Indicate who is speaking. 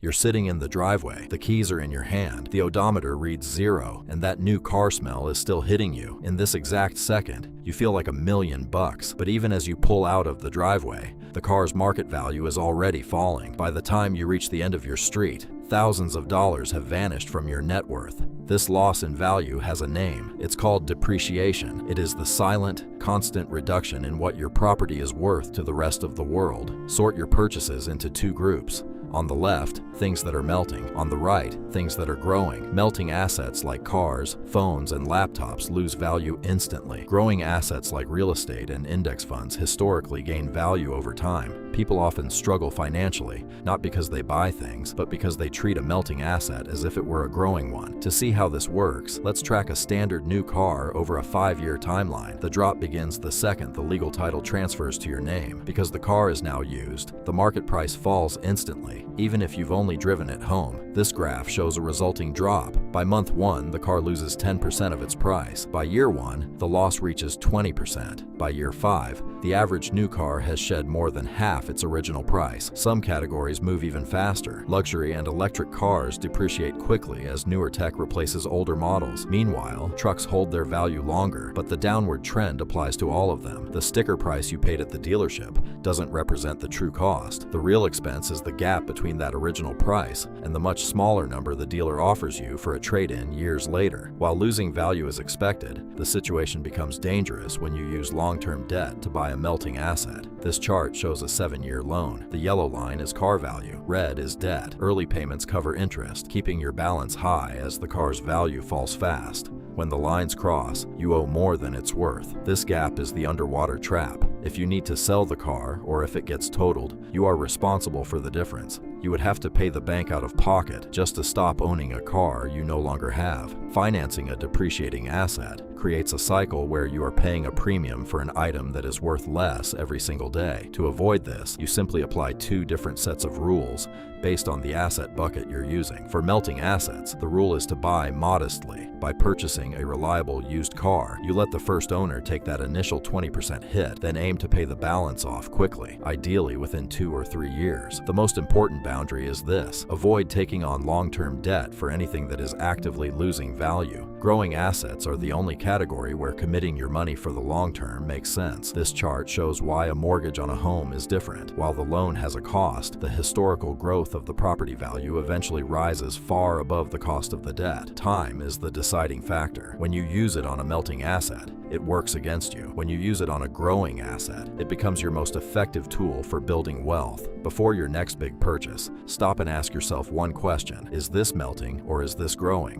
Speaker 1: You're sitting in the driveway, the keys are in your hand, the odometer reads 0, and that new car smell is still hitting you. In this exact second, you feel like $1,000,000, but even as you pull out of the driveway, the car's market value is already falling. By the time you reach the end of your street, thousands of dollars have vanished from your net worth. This loss in value has a name. It's called depreciation. It is the silent, constant reduction in what your property is worth to the rest of the world. Sort your purchases into two groups. On the left, things that are melting. On the right, things that are growing. Melting assets like cars, phones, and laptops lose value instantly. Growing assets like real estate and index funds historically gain value over time. People often struggle financially, not because they buy things, but because they treat a melting asset as if it were a growing one. To see how this works, let's track a standard new car over a 5-year timeline. The drop begins the second the legal title transfers to your name. Because the car is now used, the market price falls instantly. Even if you've only driven it home, this graph shows a resulting drop. By month 1, the car loses 10% of its price. By year 1, the loss reaches 20%. By year 5, the average new car has shed more than half its original price. Some categories move even faster. Luxury and electric cars depreciate quickly as newer tech replaces older models. Meanwhile, trucks hold their value longer, but the downward trend applies to all of them. The sticker price you paid at the dealership doesn't represent the true cost. The real expense is the gap between that original price and the much smaller number the dealer offers you for a trade-in years later. While losing value is expected, the situation becomes dangerous when you use long-term debt to buy a melting asset. This chart shows a 7-year loan. The yellow line is car value. Red is debt. Early payments cover interest, keeping your balance high as the car's value falls fast. When the lines cross, you owe more than it's worth. This gap is the underwater trap. If you need to sell the car, or if it gets totaled, you are responsible for the difference. You would have to pay the bank out of pocket just to stop owning a car you no longer have. Financing a depreciating asset creates a cycle where you are paying a premium for an item that is worth less every single day. To avoid this, you simply apply two different sets of rules based on the asset bucket you're using. For melting assets, the rule is to buy modestly. By purchasing a reliable used car, you let the first owner take that initial 20% hit, then aim to pay the balance off quickly, ideally within 2 or 3 years. The most important boundary is this: avoid taking on long-term debt for anything that is actively losing value. Growing assets are the only category where committing your money for the long term makes sense. This chart shows why a mortgage on a home is different. While the loan has a cost, the historical growth of the property value eventually rises far above the cost of the debt. Time is the deciding factor. When you use it on a melting asset, it works against you. When you use it on a growing asset, it becomes your most effective tool for building wealth. Before your next big purchase, stop and ask yourself one question: is this melting or is this growing?